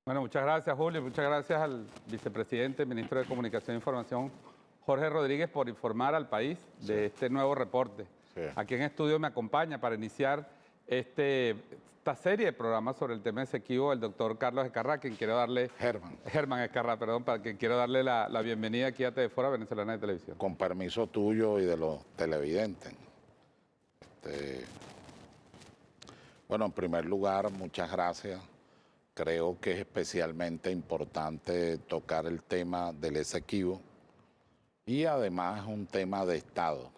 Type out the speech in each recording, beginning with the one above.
Bueno, muchas gracias, Julio. Muchas gracias al vicepresidente, ministro de Comunicación e Información, Jorge Rodríguez, por informar al país de este nuevo reporte. Sí. Aquí en estudio me acompaña para iniciar esta serie de programas sobre el tema exequivo el doctor Carlos Escarrá, quien quiero darle... Germán Escarrá, perdón, para quien quiero darle la bienvenida aquí a Telefora Venezolana de Televisión. Con permiso tuyo y de los televidentes. Bueno, en primer lugar, muchas gracias. Creo que es especialmente importante tocar el tema del Esequibo y además es un tema de Estado.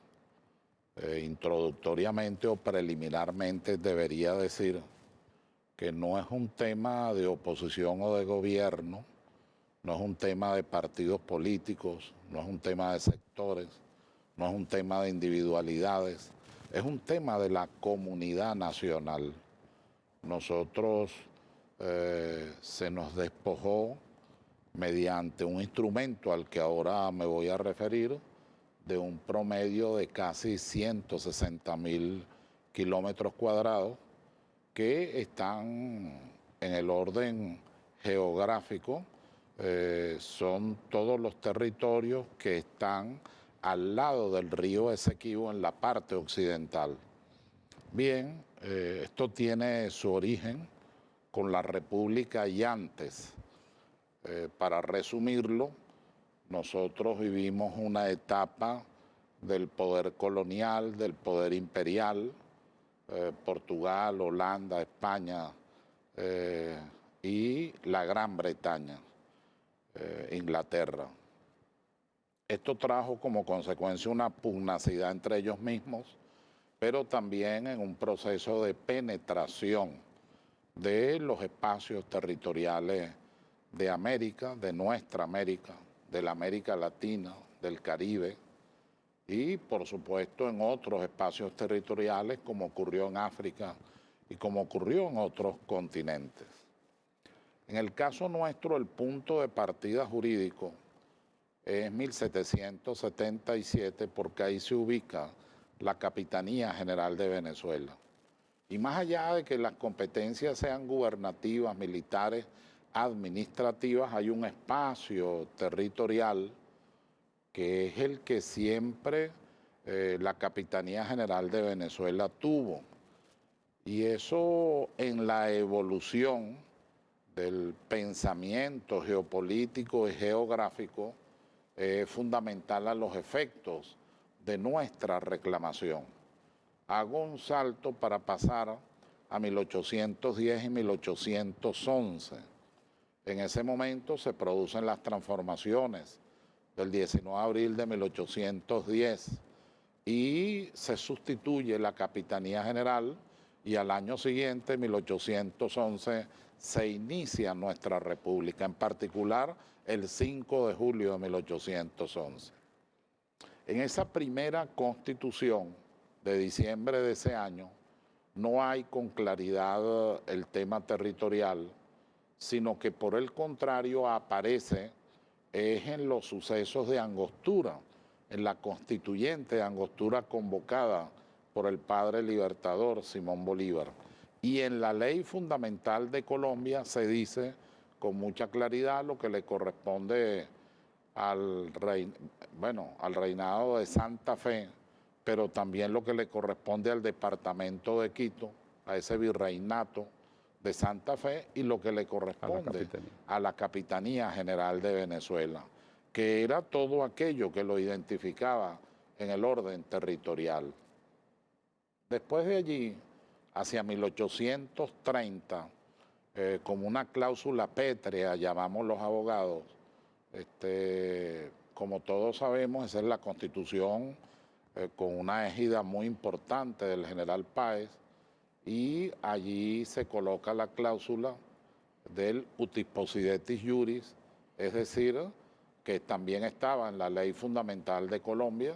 Introductoriamente o preliminarmente debería decir que no es un tema de oposición o de gobierno, no es un tema de partidos políticos, no es un tema de sectores, no es un tema de individualidades, es un tema de la comunidad nacional. Nosotros se nos despojó mediante un instrumento al que ahora me voy a referir, de un promedio de casi 160.000 kilómetros cuadrados que están en el orden geográfico, son todos los territorios que están al lado del río Esequibo en la parte occidental. Bien, esto tiene su origen con la República y antes. Para resumirlo, nosotros vivimos una etapa del poder colonial, del poder imperial, Portugal, Holanda, España y la Gran Bretaña, Inglaterra. Esto trajo como consecuencia una pugnacidad entre ellos mismos, pero también en un proceso de penetración de los espacios territoriales de América, de nuestra América, de la América Latina, del Caribe y por supuesto en otros espacios territoriales como ocurrió en África y como ocurrió en otros continentes. En el caso nuestro el punto de partida jurídico es 1777 porque ahí se ubica la Capitanía General de Venezuela. Y más allá de que las competencias sean gubernativas, militares, administrativas, hay un espacio territorial que es el que siempre la Capitanía General de Venezuela tuvo. Y eso en la evolución del pensamiento geopolítico y geográfico es fundamental a los efectos de nuestra reclamación. Hago un salto para pasar a 1810 y 1811. En ese momento se producen las transformaciones del 19 de abril de 1810 y se sustituye la Capitanía General y al año siguiente, 1811, se inicia nuestra república, en particular el 5 de julio de 1811. En esa primera constitución de diciembre de ese año, no hay con claridad el tema territorial, sino que por el contrario aparece en los sucesos de Angostura, en la constituyente de Angostura convocada por el padre libertador Simón Bolívar. Y en la ley fundamental de Colombia se dice con mucha claridad lo que le corresponde al reinado de Santa Fe, pero también lo que le corresponde al departamento de Quito, a ese virreinato de Santa Fe, y lo que le corresponde a la Capitanía General de Venezuela, que era todo aquello que lo identificaba en el orden territorial. Después de allí, hacia 1830, como una cláusula pétrea, llamamos los abogados, como todos sabemos, esa es la Constitución con una égida muy importante del general Páez, y allí se coloca la cláusula del utis possidetis juris, es decir, que también estaba en la ley fundamental de Colombia,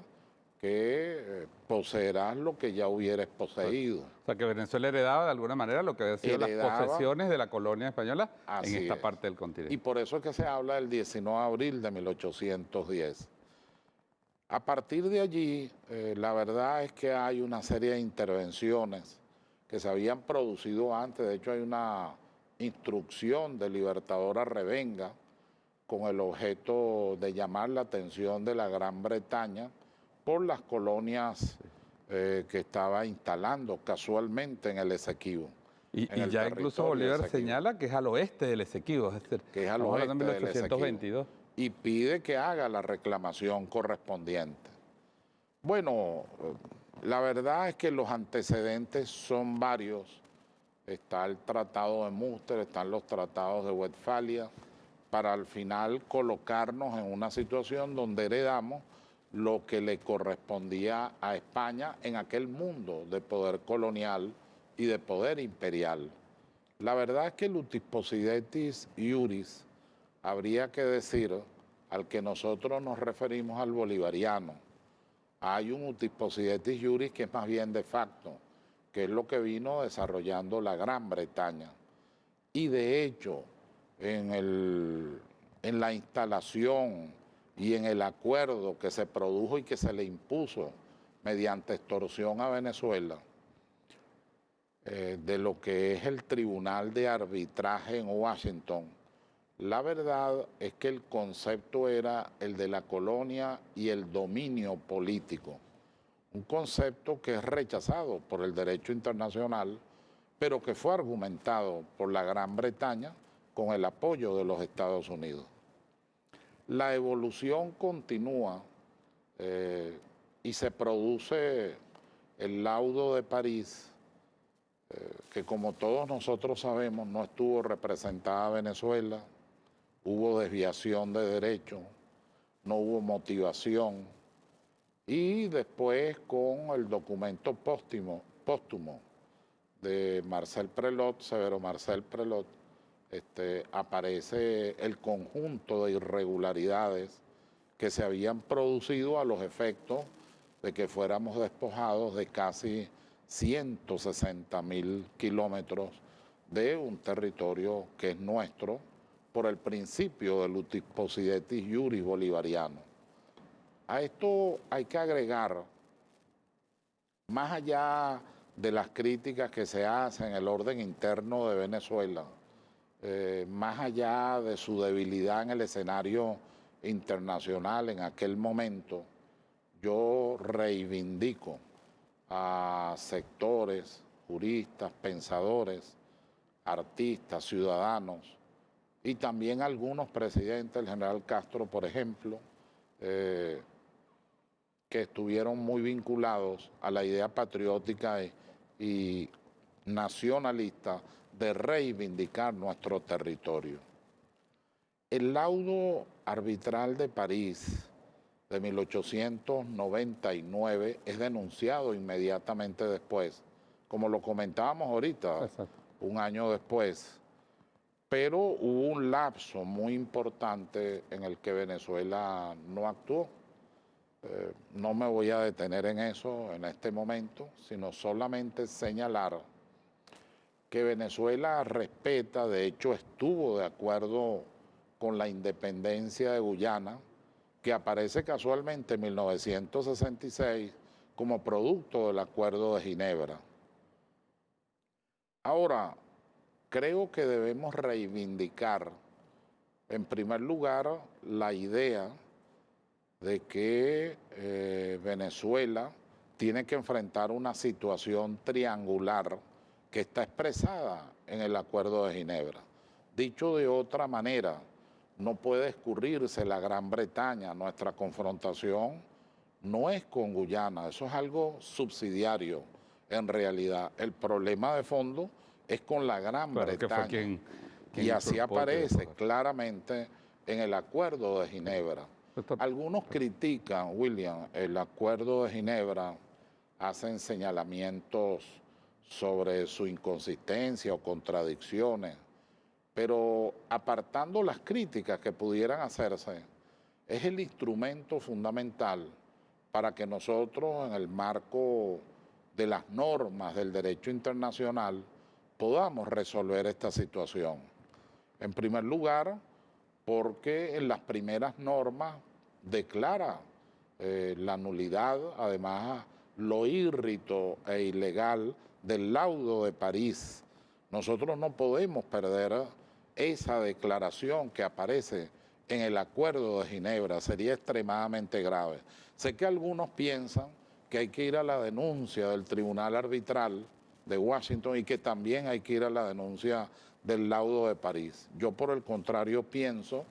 que poseerás lo que ya hubieres poseído. O sea, que Venezuela heredaba de alguna manera lo que había sido las posesiones de la colonia española en esta parte del continente. Y por eso es que se habla del 19 de abril de 1810. A partir de allí, la verdad es que hay una serie de intervenciones que se habían producido antes. De hecho, hay una instrucción del libertador Arrevenga con el objeto de llamar la atención de la Gran Bretaña por las colonias que estaba instalando casualmente en el Esequibo. Y ya incluso Bolívar señala que es al oeste del Esequibo, es decir, que es al oeste de 1822. Y pide que haga la reclamación correspondiente. Bueno, la verdad es que los antecedentes son varios. Está el Tratado de Münster, están los tratados de Westfalia, para al final colocarnos en una situación donde heredamos lo que le correspondía a España en aquel mundo de poder colonial y de poder imperial. La verdad es que el utis possidetis iuris habría que decir al que nosotros nos referimos al bolivariano. Hay un utis possidetis iuris que es más bien de facto, que es lo que vino desarrollando la Gran Bretaña. Y de hecho, en la instalación y en el acuerdo que se produjo y que se le impuso mediante extorsión a Venezuela, de lo que es el Tribunal de Arbitraje en Washington, la verdad es que el concepto era el de la colonia y el dominio político, un concepto que es rechazado por el derecho internacional, pero que fue argumentado por la Gran Bretaña con el apoyo de los Estados Unidos. La evolución continúa y se produce el laudo de París, que como todos nosotros sabemos no estuvo representada Venezuela, hubo desviación de derechos, no hubo motivación, y después con el documento póstumo de Marcel Prelot, Severo Marcel Prelot, aparece el conjunto de irregularidades que se habían producido a los efectos de que fuéramos despojados de casi 160.000 kilómetros de un territorio que es nuestro por el principio del utis possidetis iuris bolivariano. A esto hay que agregar, más allá de las críticas que se hacen en el orden interno de Venezuela, más allá de su debilidad en el escenario internacional en aquel momento, yo reivindico a sectores, juristas, pensadores, artistas, ciudadanos y también algunos presidentes, el general Castro, por ejemplo, que estuvieron muy vinculados a la idea patriótica y nacionalista de reivindicar nuestro territorio. El laudo arbitral de París de 1899 es denunciado inmediatamente después, como lo comentábamos ahorita, un año después, pero hubo un lapso muy importante en el que Venezuela no actuó. No me voy a detener en eso en este momento, sino solamente señalar que Venezuela respeta, de hecho estuvo de acuerdo con la independencia de Guyana, que aparece casualmente en 1966 como producto del Acuerdo de Ginebra. Ahora, creo que debemos reivindicar, en primer lugar, la idea de que Venezuela tiene que enfrentar una situación triangular que está expresada en el Acuerdo de Ginebra. Dicho de otra manera, no puede escurrirse la Gran Bretaña. Nuestra confrontación no es con Guyana, eso es algo subsidiario en realidad. El problema de fondo es con la Gran Bretaña. Quien y así aparece claramente en el Acuerdo de Ginebra. Algunos critican, William, el Acuerdo de Ginebra, hacen señalamientos sobre su inconsistencia o contradicciones, pero apartando las críticas que pudieran hacerse, es el instrumento fundamental para que nosotros, en el marco de las normas del derecho internacional, podamos resolver esta situación. En primer lugar, porque en las primeras normas declara la nulidad, además lo írrito e ilegal del laudo de París. Nosotros no podemos perder esa declaración que aparece en el Acuerdo de Ginebra, sería extremadamente grave. Sé que algunos piensan que hay que ir a la denuncia del Tribunal Arbitral de Washington y que también hay que ir a la denuncia del laudo de París. Yo por el contrario pienso,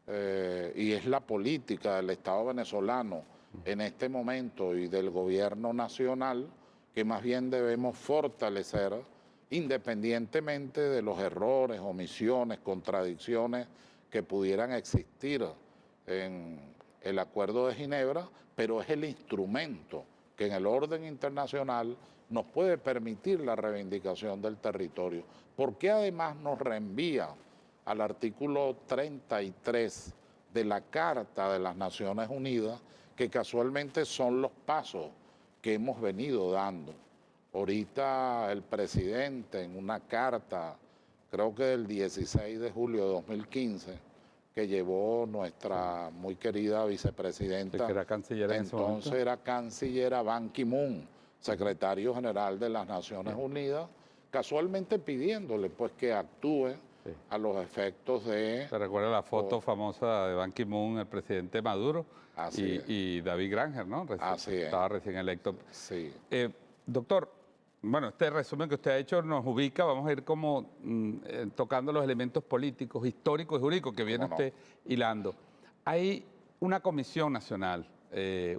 y es la política del Estado venezolano en este momento y del gobierno nacional, que más bien debemos fortalecer, independientemente de los errores, omisiones, contradicciones que pudieran existir en el Acuerdo de Ginebra, pero es el instrumento que en el orden internacional nos puede permitir la reivindicación del territorio, porque además nos reenvía al artículo 33 de la Carta de las Naciones Unidas, que casualmente son los pasos que hemos venido dando. Ahorita el presidente en una carta, creo que del 16 de julio de 2015, que llevó nuestra muy querida vicepresidenta, que era canciller en ese momento. Entonces era canciller Ban Ki-moon, secretario general de las Naciones Unidas, casualmente pidiéndole pues que actúe a los efectos de... ¿Se recuerda la foto famosa de Ban Ki-moon, el presidente Maduro y David Granger, ¿no? Estaba recién electo. Sí. Doctor, bueno, este resumen que usted ha hecho nos ubica, vamos a ir como tocando los elementos políticos, históricos y jurídicos que viene usted hilando. Hay una comisión nacional de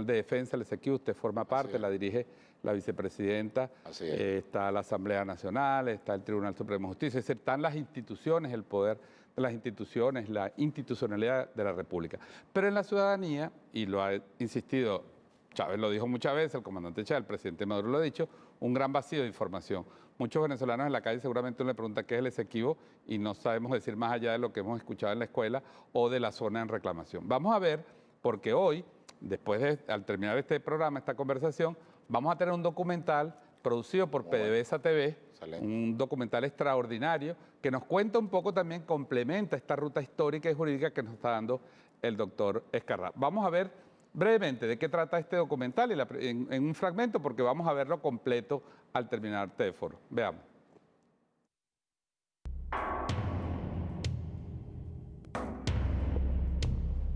defensa del Esequibo, usted forma parte, la dirige la vicepresidenta, está la Asamblea Nacional, está el Tribunal Supremo de Justicia, es decir, están las instituciones, el poder de las instituciones, la institucionalidad de la República. Pero en la ciudadanía, y lo ha insistido Chávez, lo dijo muchas veces, el comandante Chávez, el presidente Maduro lo ha dicho, un gran vacío de información. Muchos venezolanos en la calle seguramente uno le pregunta qué es el Esequibo y no sabemos decir más allá de lo que hemos escuchado en la escuela o de la zona en reclamación. Vamos a ver, porque hoy, al terminar este programa, esta conversación, vamos a tener un documental producido por PDVSA TV, un documental extraordinario que nos cuenta un poco también, complementa esta ruta histórica y jurídica que nos está dando el doctor Ezcarrá. Vamos a ver brevemente de qué trata este documental en un fragmento, porque vamos a verlo completo al terminar este foro. Veamos.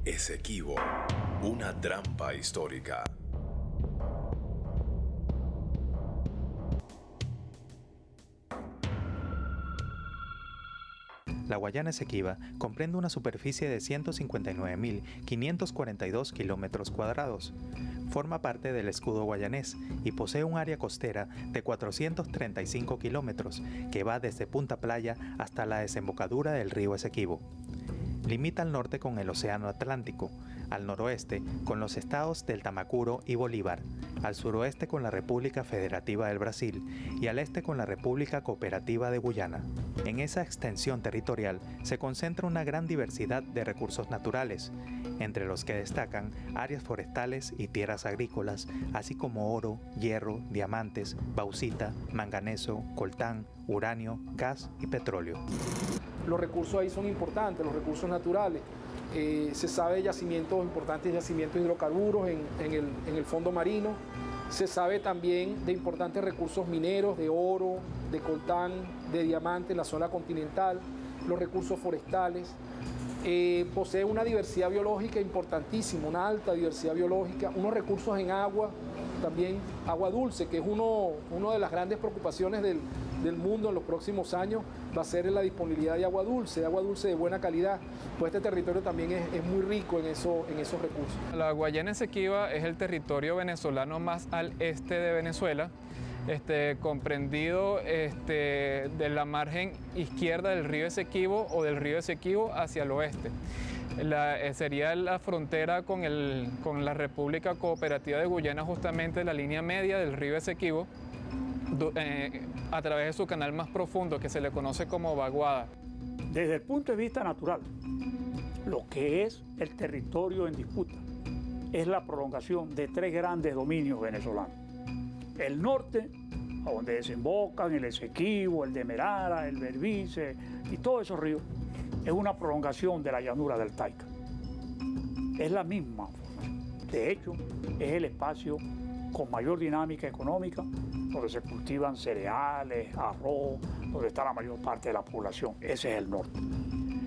Esequibo, una trampa histórica. La Guayana Esequiba comprende una superficie de 159.542 kilómetros cuadrados. Forma parte del escudo guayanés y posee un área costera de 435 kilómetros que va desde Punta Playa hasta la desembocadura del río Esequibo. Limita al norte con el Océano Atlántico, al noroeste con los estados del Tamacuro y Bolívar, al suroeste con la República Federativa del Brasil y al este con la República Cooperativa de Guyana. En esa extensión territorial se concentra una gran diversidad de recursos naturales, entre los que destacan áreas forestales y tierras agrícolas, así como oro, hierro, diamantes, bauxita, manganeso, coltán, uranio, gas y petróleo. Los recursos ahí son importantes, los recursos naturales. Se sabe de importantes yacimientos de hidrocarburos en el fondo marino. Se sabe también de importantes recursos mineros, de oro, de coltán, de diamante en la zona continental, los recursos forestales. Posee una diversidad biológica importantísima, una alta diversidad biológica, unos recursos en agua, también agua dulce, que es una de las grandes preocupaciones del mundo en los próximos años, va a ser la disponibilidad de agua dulce de buena calidad. Pues este territorio también es muy rico en esos recursos. La Guayana Esequiba es el territorio venezolano más al este de Venezuela, comprendido de la margen izquierda del río Esequibo o del río Esequibo hacia el oeste. Sería la frontera con la República Cooperativa de Guyana, justamente la línea media del río Esequibo, a través de su canal más profundo, que se le conoce como vaguada. Desde el punto de vista natural, lo que es el territorio en disputa es la prolongación de tres grandes dominios venezolanos. El norte, a donde desembocan el Esequibo, el Demerara, el Berbice y todos esos ríos, es una prolongación de la llanura del Taica. Es la misma. De hecho, es el espacio con mayor dinámica económica, donde se cultivan cereales, arroz, donde está la mayor parte de la población. Ese es el norte.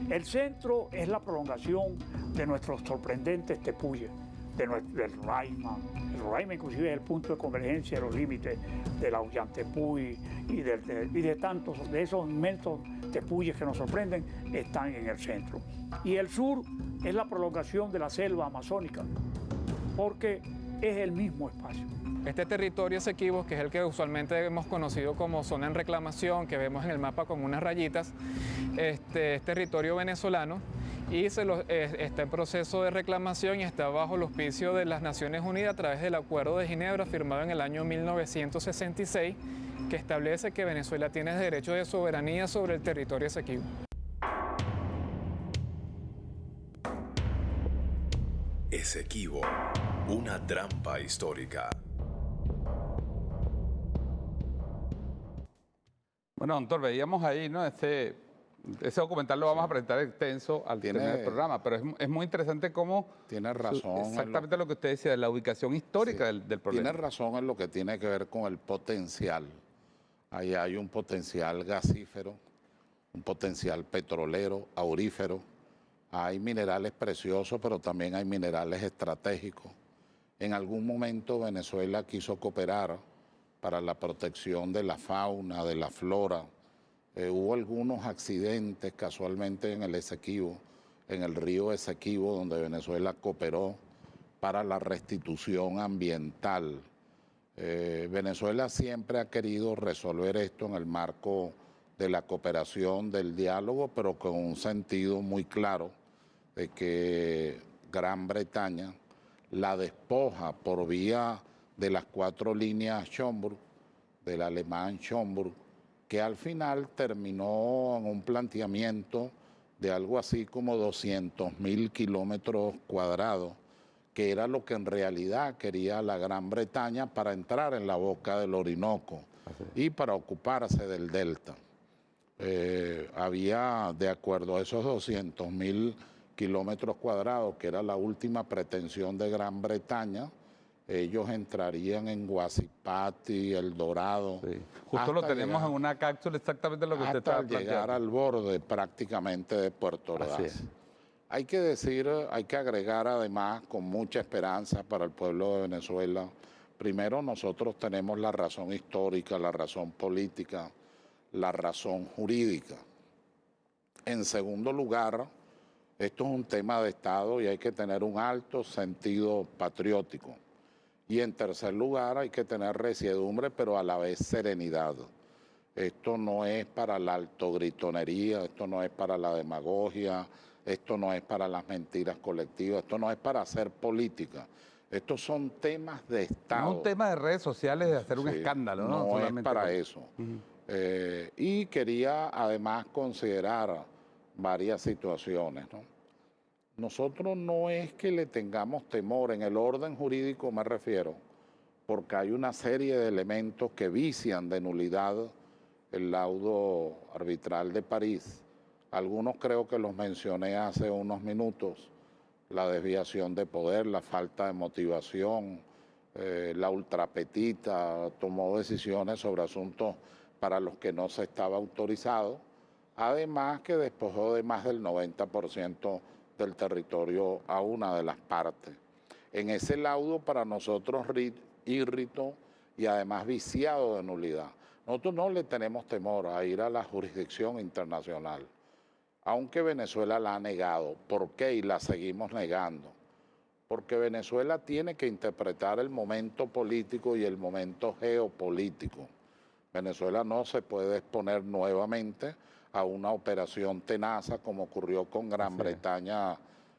El centro es la prolongación de nuestros sorprendentes tepuyes, del Roraima. El Roraima inclusive es el punto de convergencia de los límites de la Ollantepui y de tantos, de esos inmensos tepuyes que nos sorprenden, están en el centro. Y el sur es la prolongación de la selva amazónica, porque es el mismo espacio. Este territorio Esequibo, que es el que usualmente hemos conocido como zona en reclamación, que vemos en el mapa con unas rayitas, es territorio venezolano y está en proceso de reclamación y está bajo el auspicio de las Naciones Unidas a través del Acuerdo de Ginebra firmado en el año 1966, que establece que Venezuela tiene derecho de soberanía sobre el territorio Esequibo. Esequibo, una trampa histórica. Bueno, doctor, veíamos ahí, ¿no? Ese documental lo vamos a presentar extenso al final del programa, pero es muy interesante cómo... Tiene razón. Exactamente lo que usted decía, de la ubicación histórica del problema. Tiene razón en lo que tiene que ver con el potencial. Ahí hay un potencial gasífero, un potencial petrolero, aurífero. Hay minerales preciosos, pero también hay minerales estratégicos. En algún momento Venezuela quiso cooperar para la protección de la fauna, de la flora. Hubo algunos accidentes casualmente en el Esequibo, en el río Esequibo, donde Venezuela cooperó para la restitución ambiental. Venezuela siempre ha querido resolver esto en el marco de la cooperación, del diálogo, pero con un sentido muy claro de que Gran Bretaña la despoja por vía de las 4 líneas Schomburg, del alemán Schomburg, que al final terminó en un planteamiento de algo así como 200.000 kilómetros cuadrados, que era lo que en realidad quería la Gran Bretaña para entrar en la boca del Orinoco y para ocuparse del delta. Había, de acuerdo a esos 200.000 kilómetros cuadrados, que era la última pretensión de Gran Bretaña, ellos entrarían en Guasipati, El Dorado. Sí. Justo lo tenemos en una cápsula, exactamente lo que usted estaba planteando. Hasta llegar al borde prácticamente de Puerto Ordaz. Hay que decir, hay que agregar además con mucha esperanza para el pueblo de Venezuela. Primero, nosotros tenemos la razón histórica, la razón política, la razón jurídica. En segundo lugar, esto es un tema de Estado y hay que tener un alto sentido patriótico. Y en tercer lugar, hay que tener resiedumbre, pero a la vez serenidad. Esto no es para la altogritonería, esto no es para la demagogia, esto no es para las mentiras colectivas, esto no es para hacer política. Estos son temas de Estado. No es un tema de redes sociales, de hacer un escándalo, ¿no? No es para eso. Y quería además considerar varias situaciones, ¿no? Nosotros no es que le tengamos temor, en el orden jurídico me refiero, porque hay una serie de elementos que vician de nulidad el laudo arbitral de París. Algunos creo que los mencioné hace unos minutos: la desviación de poder, la falta de motivación, la ultrapetita, tomó decisiones sobre asuntos para los que no se estaba autorizado, además que despojó de más del 90% del territorio a una de las partes. En ese laudo para nosotros irritó y además viciado de nulidad. Nosotros no le tenemos temor a ir a la jurisdicción internacional, aunque Venezuela la ha negado. ¿Por qué? Y la seguimos negando. Porque Venezuela tiene que interpretar el momento político y el momento geopolítico. Venezuela no se puede exponer nuevamente a una operación tenaza como ocurrió con Gran Bretaña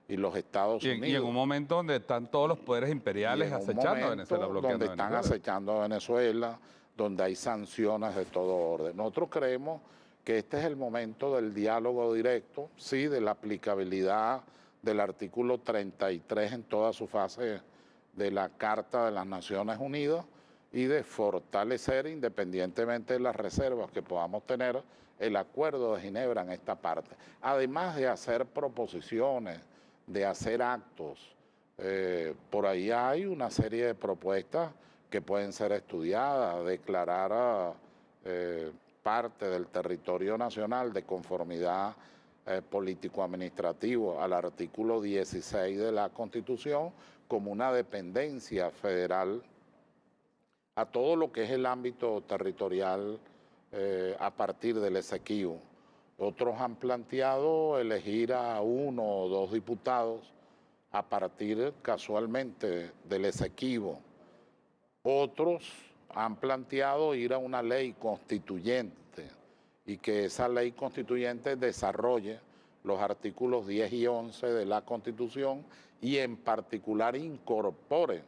y los Estados Unidos. Y en un momento donde están todos los poderes imperiales acechando a Venezuela, bloqueando donde están acechando a Venezuela, donde hay sanciones de todo orden. Nosotros creemos que este es el momento del diálogo directo, sí, de la aplicabilidad del artículo 33 en toda su fase de la Carta de las Naciones Unidas y de fortalecer, independientemente de las reservas que podamos tener, el Acuerdo de Ginebra en esta parte. Además de hacer proposiciones, de hacer actos, por ahí hay una serie de propuestas que pueden ser estudiadas, declarar parte del territorio nacional de conformidad político-administrativo al artículo 16 de la Constitución como una dependencia federal a todo lo que es el ámbito territorial a partir del Esequibo. Otros han planteado elegir a 1 o 2 diputados a partir casualmente del Esequibo. Otros han planteado ir a una ley constituyente y que esa ley constituyente desarrolle los artículos 10 y 11 de la Constitución y en particular incorpore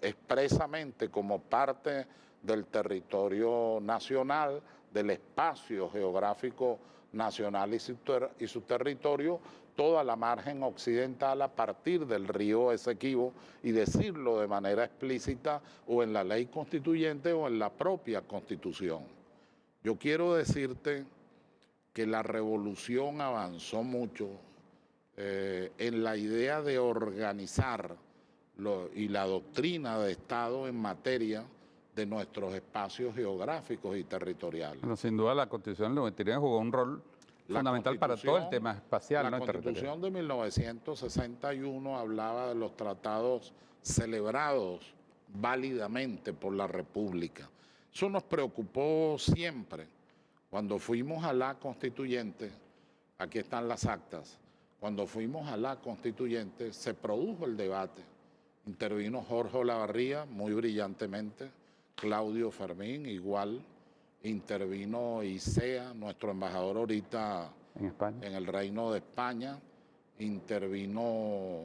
expresamente como parte del territorio nacional, del espacio geográfico nacional y su territorio, toda la margen occidental a partir del río Esequibo y decirlo de manera explícita o en la ley constituyente o en la propia Constitución. Yo quiero decirte que la revolución avanzó mucho en la idea de organizar y la doctrina de Estado en materia de nuestros espacios geográficos y territoriales. Bueno, sin duda la Constitución del 93 jugó un rol fundamental para todo el tema espacial. La Constitución de 1961 hablaba de los tratados celebrados válidamente por la República. Eso nos preocupó siempre. Cuando fuimos a la Constituyente, aquí están las actas, cuando fuimos a la Constituyente se produjo el debate. Intervino Jorge Olavarría muy brillantemente, Claudio Fermín igual, intervino Isea, nuestro embajador ahorita en el Reino de España, intervino,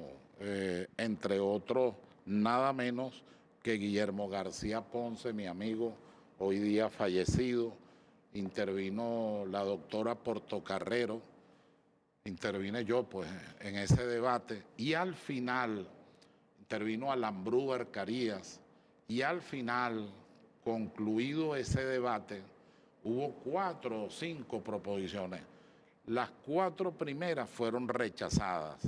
entre otros, nada menos que Guillermo García Ponce, mi amigo, hoy día fallecido, intervino la doctora Portocarrero, intervine yo pues en ese debate y al final intervino Alambrú Carías y al final, concluido ese debate, hubo 4 o 5 proposiciones. Las 4 primeras fueron rechazadas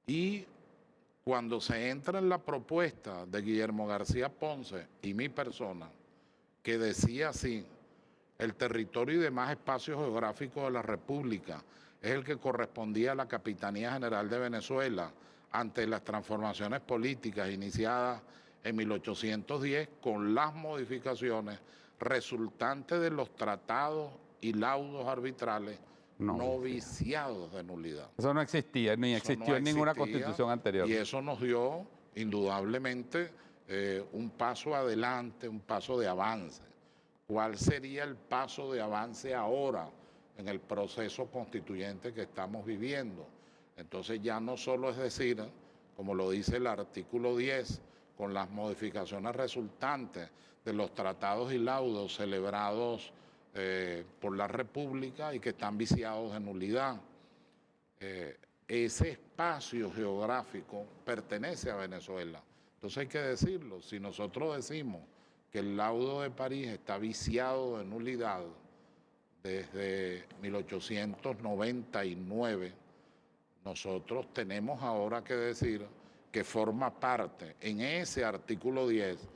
y cuando se entra en la propuesta de Guillermo García Ponce y mi persona, que decía así, el territorio y demás espacios geográficos de la República es el que correspondía a la Capitanía General de Venezuela ante las transformaciones políticas iniciadas en 1810 con las modificaciones resultantes de los tratados y laudos arbitrales no viciados de nulidad. Eso no existía, ni existió en ninguna constitución anterior. Y eso nos dio indudablemente un paso adelante, un paso de avance. ¿Cuál sería el paso de avance ahora en el proceso constituyente que estamos viviendo? Entonces ya no solo es decir, como lo dice el artículo 10, con las modificaciones resultantes de los tratados y laudos celebrados por la República y que están viciados de nulidad. Ese espacio geográfico pertenece a Venezuela. Entonces hay que decirlo, si nosotros decimos que el laudo de París está viciado de nulidad desde 1899, nosotros tenemos ahora que decir que forma parte en ese artículo 10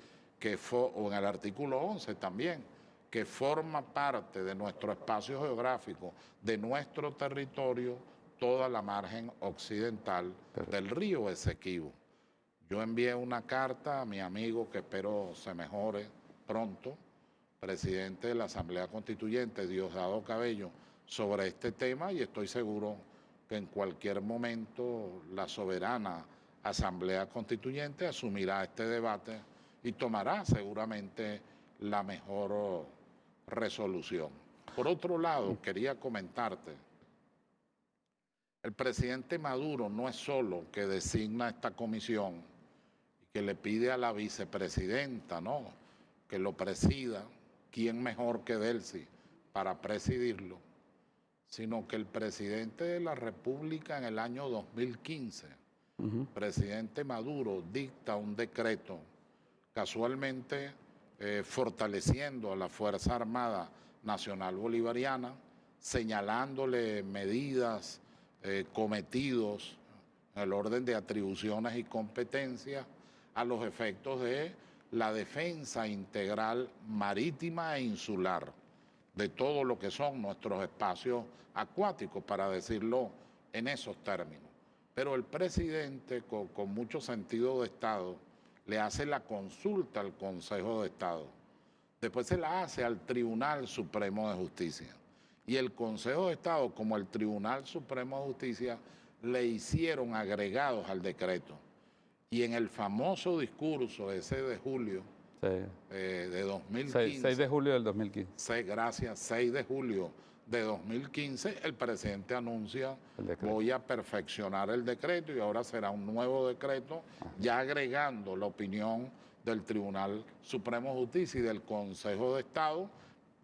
o en el artículo 11 también, que forma parte de nuestro espacio geográfico, de nuestro territorio, toda la margen occidental del río Esequibo. Yo envié una carta a mi amigo, que espero se mejore pronto, presidente de la Asamblea Constituyente, Diosdado Cabello, sobre este tema y estoy seguro que en cualquier momento la soberana Asamblea Constituyente asumirá este debate y tomará seguramente la mejor resolución. Por otro lado, quería comentarte, el presidente Maduro no es solo que designa esta comisión y que le pide a la vicepresidenta, ¿no?, que lo presida, ¿quién mejor que Delcy para presidirlo?, sino que el presidente de la República en el año 2015, presidente Maduro, dicta un decreto casualmente fortaleciendo a la Fuerza Armada Nacional Bolivariana, señalándole medidas, cometidos en el orden de atribuciones y competencias a los efectos de la defensa integral marítima e insular de todo lo que son nuestros espacios acuáticos, para decirlo en esos términos. Pero el presidente, con mucho sentido de Estado, le hace la consulta al Consejo de Estado. Después se la hace al Tribunal Supremo de Justicia. Y el Consejo de Estado, como el Tribunal Supremo de Justicia, le hicieron agregados al decreto. Y en el famoso discurso ese de julio de 2015... 6 de julio del 2015. Gracias, 6 de julio de 2015, el presidente anuncia: voy a perfeccionar el decreto y ahora será un nuevo decreto, ya agregando la opinión del Tribunal Supremo de Justicia y del Consejo de Estado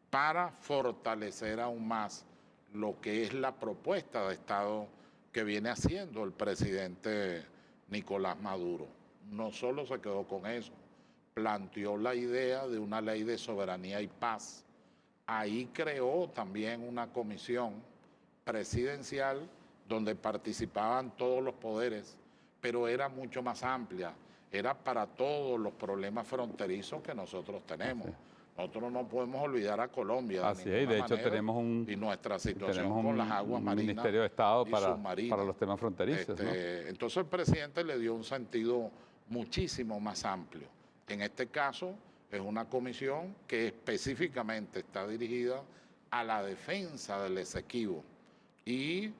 para fortalecer aún más lo que es la propuesta de Estado que viene haciendo el presidente Nicolás Maduro. No solo se quedó con eso, planteó la idea de una ley de soberanía y paz. Ahí creó también una comisión presidencial donde participaban todos los poderes, pero era mucho más amplia, era para todos los problemas fronterizos que nosotros tenemos. Nosotros no podemos olvidar a Colombia. Así es, de hecho tenemos y nuestra situación con las aguas marinas, Ministerio de Estado para los temas fronterizos. ¿no? Entonces el presidente le dio un sentido muchísimo más amplio. En este caso es una comisión que específicamente está dirigida a la defensa del Esequibo y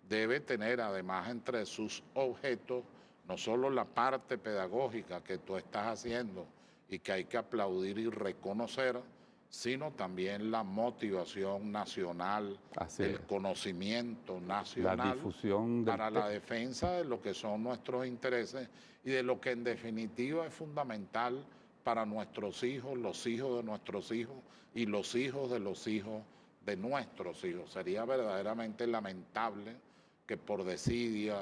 debe tener además entre sus objetos no solo la parte pedagógica que tú estás haciendo y que hay que aplaudir y reconocer, sino también la motivación nacional, el conocimiento nacional, la difusión para la defensa de lo que son nuestros intereses y de lo que en definitiva es fundamental para nuestros hijos, los hijos de nuestros hijos y los hijos de los hijos de nuestros hijos. Sería verdaderamente lamentable que por desidia,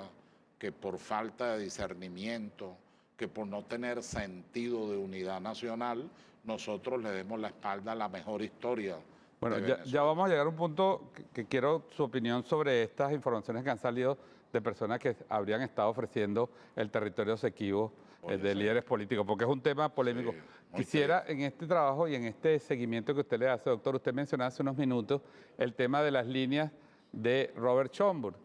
que por falta de discernimiento, que por no tener sentido de unidad nacional, nosotros le demos la espalda a la mejor historia. Bueno, ya vamos a llegar a un punto que quiero su opinión sobre estas informaciones que han salido de personas que habrían estado ofreciendo el territorio Esequibo de líderes políticos, porque es un tema polémico. Quisiera en este trabajo y en este seguimiento que usted le hace, doctor, usted mencionaba hace unos minutos el tema de las líneas de Robert Schomburg.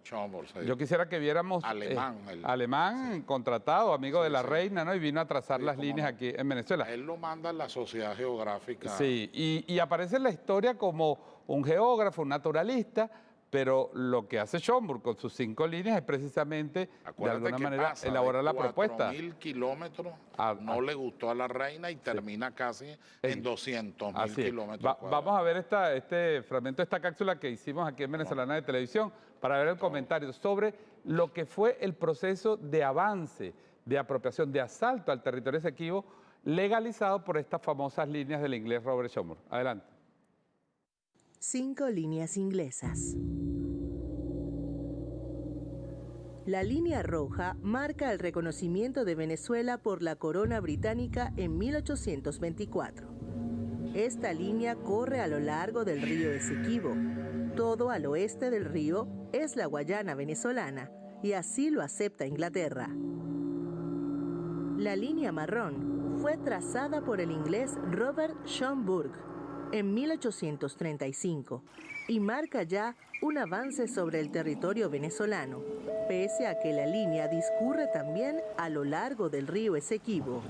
Yo quisiera que viéramos alemán contratado, amigo de la reina, ¿no? Y vino a trazar las líneas aquí en Venezuela. Él lo manda en la Sociedad Geográfica. Sí, y aparece en la historia como un geógrafo, un naturalista, pero lo que hace Schomburg con sus 5 líneas es precisamente, de alguna manera, elaborar la propuesta. 4.000 kilómetros no le gustó a la reina y termina casi en 200.000 kilómetros. Vamos a ver este fragmento, esta cápsula que hicimos aquí en Venezolana de Televisión, para ver el comentario sobre lo que fue el proceso de avance, de apropiación, de asalto al territorio Esequibo, legalizado por estas famosas líneas del inglés Robert Schomburg. Adelante. 5 líneas inglesas. La línea roja marca el reconocimiento de Venezuela por la corona británica en 1824. Esta línea corre a lo largo del río Esequibo. Todo al oeste del río es la Guayana venezolana y así lo acepta Inglaterra. La línea marrón fue trazada por el inglés Robert Schomburg en 1835 y marca ya un avance sobre el territorio venezolano, pese a que la línea discurre también a lo largo del río Esequibo.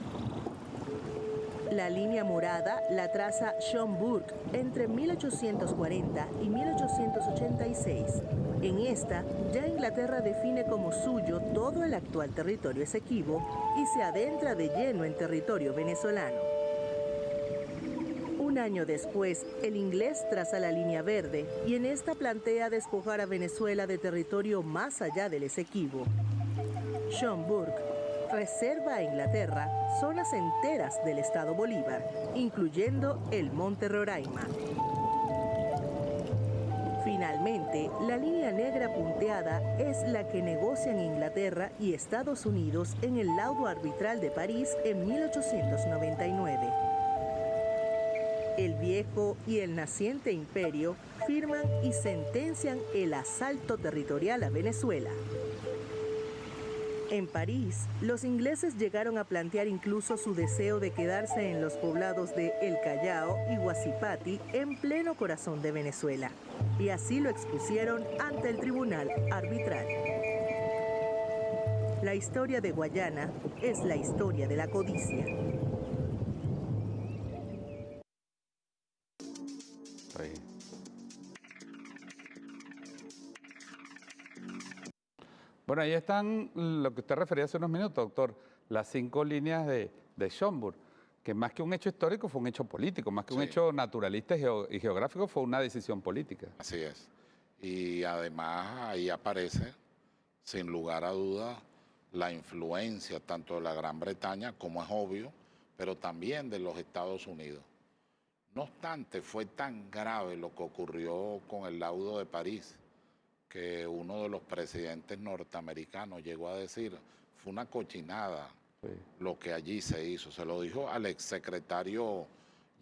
La línea morada la traza Schomburg entre 1840 y 1886. En esta, ya Inglaterra define como suyo todo el actual territorio Esequibo y se adentra de lleno en territorio venezolano. Un año después, el inglés traza la línea verde y en esta plantea despojar a Venezuela de territorio más allá del Esequibo. Schomburg reserva a Inglaterra zonas enteras del estado Bolívar, incluyendo el Monte Roraima. Finalmente, la línea negra punteada es la que negocian Inglaterra y Estados Unidos en el laudo arbitral de París en 1899. El viejo y el naciente imperio firman y sentencian el asalto territorial a Venezuela. En París, los ingleses llegaron a plantear incluso su deseo de quedarse en los poblados de El Callao y Huacipati, en pleno corazón de Venezuela. Y así lo expusieron ante el tribunal arbitral. La historia de Guayana es la historia de la codicia. Bueno, ahí están lo que usted refería hace unos minutos, doctor, las 5 líneas de Schomburg, que más que un hecho histórico fue un hecho político, más que un hecho naturalista y geográfico fue una decisión política. Así es. Y además ahí aparece, sin lugar a dudas, la influencia tanto de la Gran Bretaña, como es obvio, pero también de los Estados Unidos. No obstante, fue tan grave lo que ocurrió con el laudo de París, que uno de los presidentes norteamericanos llegó a decir, fue una cochinada lo que allí se hizo. Se lo dijo al exsecretario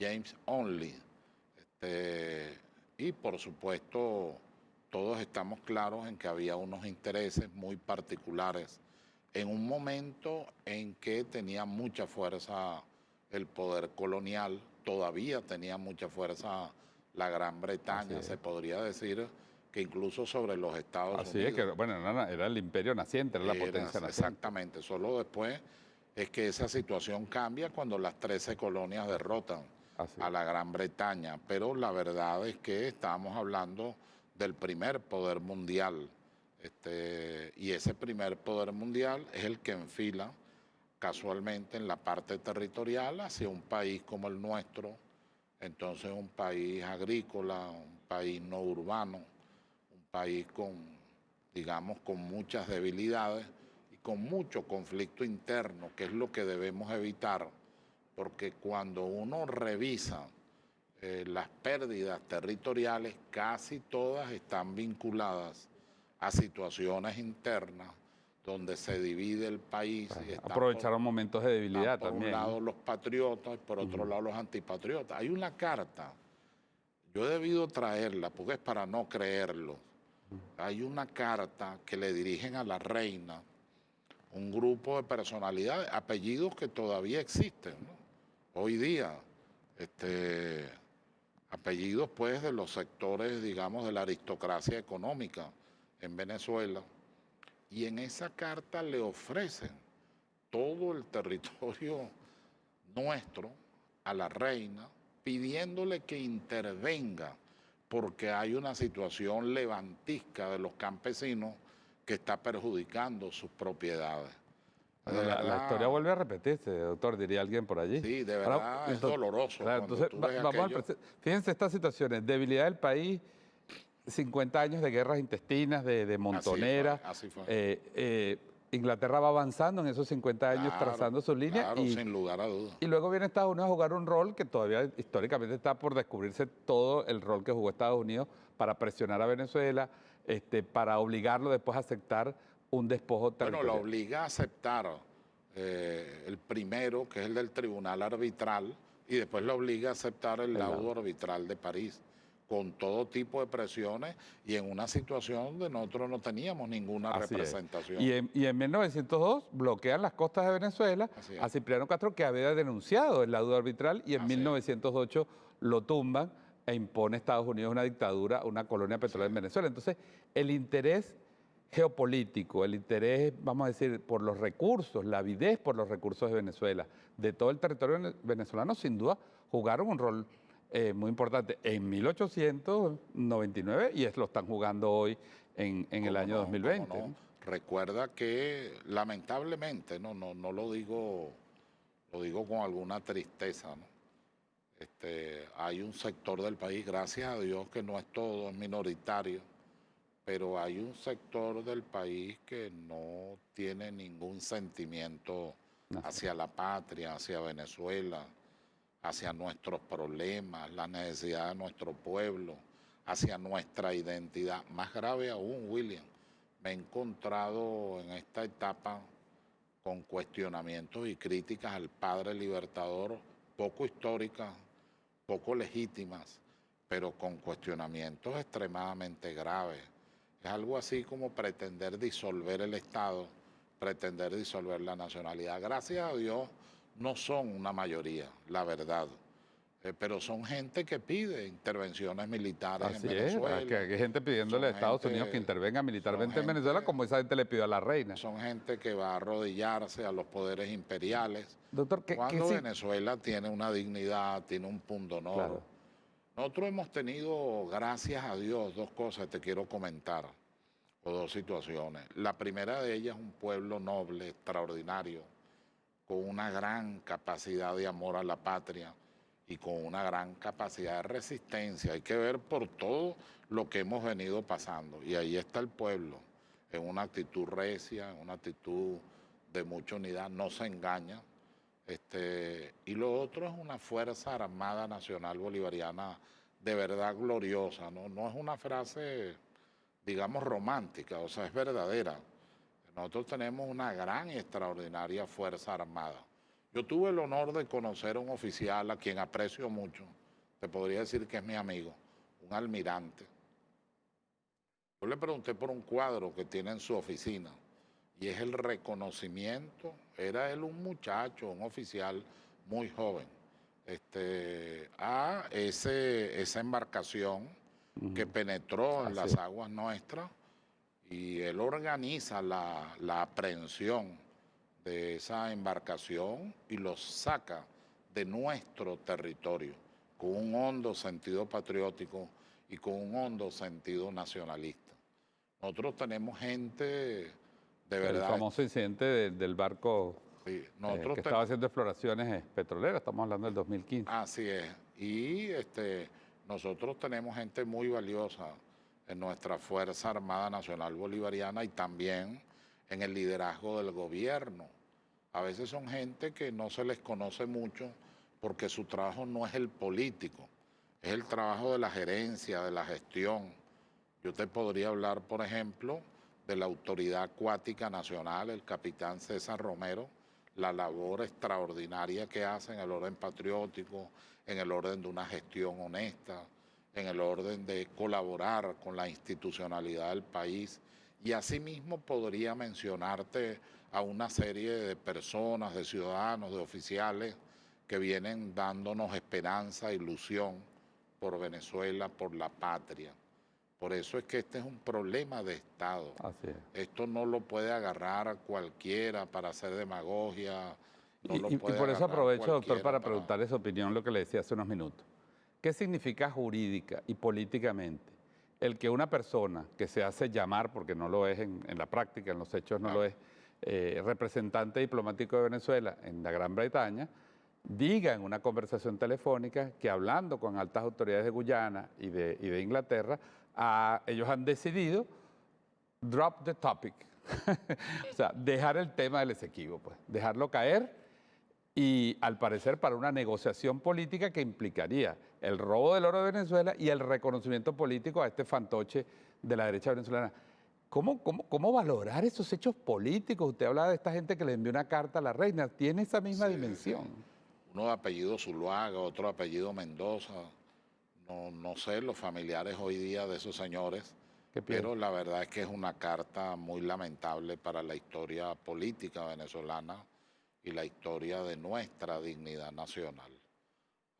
James Only. Y por supuesto, todos estamos claros en que había unos intereses muy particulares en un momento en que tenía mucha fuerza el poder colonial, todavía tenía mucha fuerza la Gran Bretaña, se podría decir que incluso sobre los Estados Unidos. Así es que, bueno, era el imperio naciente, era la potencia naciente. Exactamente, solo después es que esa situación cambia cuando las 13 colonias derrotan a la Gran Bretaña, pero la verdad es que estábamos hablando del primer poder mundial, y ese primer poder mundial es el que enfila casualmente en la parte territorial hacia un país como el nuestro, entonces un país agrícola, un país no urbano, un país con, digamos, con muchas debilidades y con mucho conflicto interno, que es lo que debemos evitar, porque cuando uno revisa las pérdidas territoriales, casi todas están vinculadas a situaciones internas donde se divide el país. Y aprovecharon momentos de debilidad también. Por un lado los patriotas y por otro lado los antipatriotas. Hay una carta, yo he debido traerla porque es para no creerlo. Hay una carta que le dirigen a la reina un grupo de personalidades, apellidos que todavía existen, ¿no? Hoy día, apellidos pues de los sectores, digamos, de la aristocracia económica en Venezuela, y en esa carta le ofrecen todo el territorio nuestro a la reina, pidiéndole que intervenga, porque hay una situación levantisca de los campesinos que está perjudicando sus propiedades. La historia vuelve a repetirse, doctor, diría alguien por allí. Sí, de verdad es doloroso. Claro, entonces, fíjense estas situaciones, debilidad del país, 50 años de guerras intestinas, de montoneras. Así fue. Inglaterra va avanzando en esos 50 años, trazando sus líneas. Claro, sin lugar a dudas. Y luego viene Estados Unidos a jugar un rol que todavía históricamente está por descubrirse todo el rol que jugó Estados Unidos para presionar a Venezuela, para obligarlo después a aceptar un despojo territorial. Bueno, lo obliga a aceptar el primero, que es el del tribunal arbitral, y después lo obliga a aceptar el laudo arbitral de París, con todo tipo de presiones y en una situación donde nosotros no teníamos ninguna representación. Y en 1902 bloquean las costas de Venezuela a Cipriano Castro, que había denunciado el laudo arbitral, y en 1908 lo tumban e impone Estados Unidos una dictadura, una colonia petrolera en Venezuela. Entonces, el interés geopolítico, el interés, vamos a decir, por los recursos, la avidez por los recursos de Venezuela, de todo el territorio venezolano, sin duda, jugaron un rol muy importante en 1899 y lo están jugando hoy en el año 2020. ¿No? Recuerda que lamentablemente, no lo digo con alguna tristeza, ¿no? Hay un sector del país, gracias a Dios que no es todo, es minoritario, pero hay un sector del país que no tiene ningún sentimiento hacia la patria, hacia Venezuela, hacia nuestros problemas, la necesidad de nuestro pueblo, hacia nuestra identidad. Más grave aún, William, me he encontrado en esta etapa con cuestionamientos y críticas al padre libertador, poco históricas, poco legítimas, pero con cuestionamientos extremadamente graves. Es algo así como pretender disolver el Estado pretender disolver la nacionalidad. Gracias a Dios no son una mayoría, la verdad. Pero son gente que pide intervenciones militares en Venezuela. Así es, que hay gente pidiéndole a Estados Unidos que intervenga militarmente en Venezuela, como esa gente le pidió a la reina. Son gente que va a arrodillarse a los poderes imperiales. Doctor, cuando Venezuela tiene una dignidad, tiene un punto honor. Claro. Nosotros hemos tenido, gracias a Dios, dos cosas que te quiero comentar, o dos situaciones. La primera de ellas es un pueblo noble, extraordinario, con una gran capacidad de amor a la patria y con una gran capacidad de resistencia. Hay que ver por todo lo que hemos venido pasando. Y ahí está el pueblo, en una actitud recia, en una actitud de mucha unidad, no se engaña. Y lo otro es una Fuerza Armada Nacional Bolivariana de verdad gloriosa, ¿no? No es una frase, digamos, romántica, o sea, es verdadera. Nosotros tenemos una gran y extraordinaria Fuerza Armada. Yo tuve el honor de conocer a un oficial a quien aprecio mucho, te podría decir que es mi amigo, un almirante. Yo le pregunté por un cuadro que tiene en su oficina y es el reconocimiento, era él un muchacho, un oficial muy joven, a esa embarcación que penetró en las aguas nuestras y él organiza la aprehensión de esa embarcación y los saca de nuestro territorio con un hondo sentido patriótico y con un hondo sentido nacionalista. Nosotros tenemos gente de verdad. El famoso incidente del barco que estaba haciendo exploraciones petroleras, estamos hablando del 2015. Así es. Y nosotros tenemos gente muy valiosa en nuestra Fuerza Armada Nacional Bolivariana y también en el liderazgo del gobierno. A veces son gente que no se les conoce mucho porque su trabajo no es el político, es el trabajo de la gerencia, de la gestión. Yo te podría hablar, por ejemplo, de la Autoridad Acuática Nacional, el capitán César Romero, la labor extraordinaria que hace en el orden patriótico, en el orden de una gestión honesta, en el orden de colaborar con la institucionalidad del país. Y asimismo podría mencionarte a una serie de personas, de ciudadanos, de oficiales que vienen dándonos esperanza, ilusión por Venezuela, por la patria. Por eso es que este es un problema de Estado. Así es. Esto no lo puede agarrar a cualquiera para hacer demagogia. Y por eso aprovecho, doctor, para preguntarle su opinión, lo que le decía hace unos minutos. ¿Qué significa jurídica y políticamente el que una persona que se hace llamar, porque no lo es en la práctica, en los hechos no lo es, representante diplomático de Venezuela en la Gran Bretaña, diga en una conversación telefónica que hablando con altas autoridades de Guyana y de Inglaterra, ellos han decidido drop the topic, o sea, dejar el tema del Esequibo, pues, dejarlo caer y al parecer para una negociación política que implicaría el robo del oro de Venezuela y el reconocimiento político a este fantoche de la derecha venezolana. ¿Cómo valorar esos hechos políticos? Usted hablaba de esta gente que le envió una carta a la reina, ¿tiene esa misma dimensión? Uno de apellido Zuluaga, otro de apellido Mendoza, no sé los familiares hoy día de esos señores, pero la verdad es que es una carta muy lamentable para la historia política venezolana y la historia de nuestra dignidad nacional.